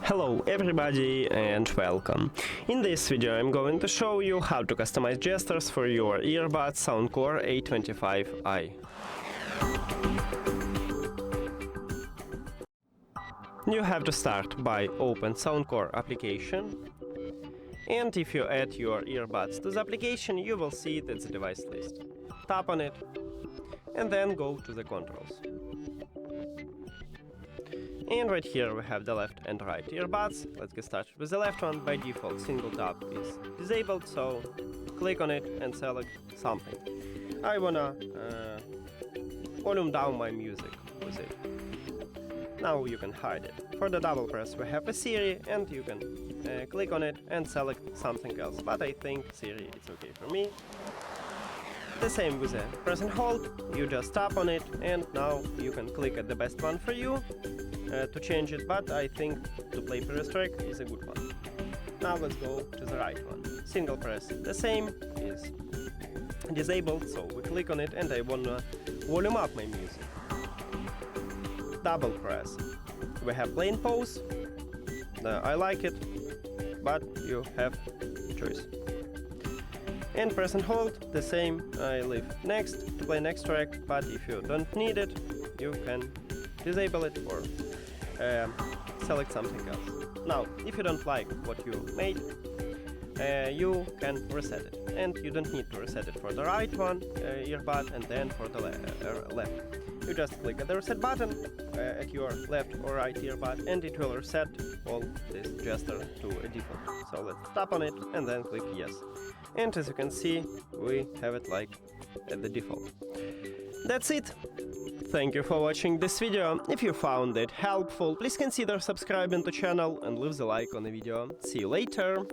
Hello everybody and welcome. In this video I'm going to show you how to customize gestures for your earbuds SOUNDCORE A25i. You have to start by open SOUNDCORE application, and if you add your earbuds to the application you will see that's the device list. Tap on it and then go to the controls. And right here we have the left and right earbuds. Let's get started with the left one. By default, single tap is disabled, so click on it and select something. I wanna volume down my music with it. Now you can hide it. For the double press we have a Siri, and you can click on it and select something else. But I think Siri is okay for me. The same with the press and hold. You just tap on it and now you can click at the best one for you to change it, but I think to play previous track is a good one. Now let's go to the right one. Single press, the same, is disabled, so we click on it and I wanna volume up my music. Double press. We have plain pause. I like it, but you have choice. And press and hold, the same. I leave next to play next track, but if you don't need it, you can disable it or select something else. Now, if you don't like what you made, you can reset it. And you don't need to reset it for the right one earbud and then for the left. You just click at the reset button at your left or right earbud and it will reset all this gesture to a default. So let's tap on it and then click yes. And as you can see, we have it like at the default. That's it! Thank you for watching this video. If you found it helpful, please consider subscribing to the channel and leave the like on the video. See you later!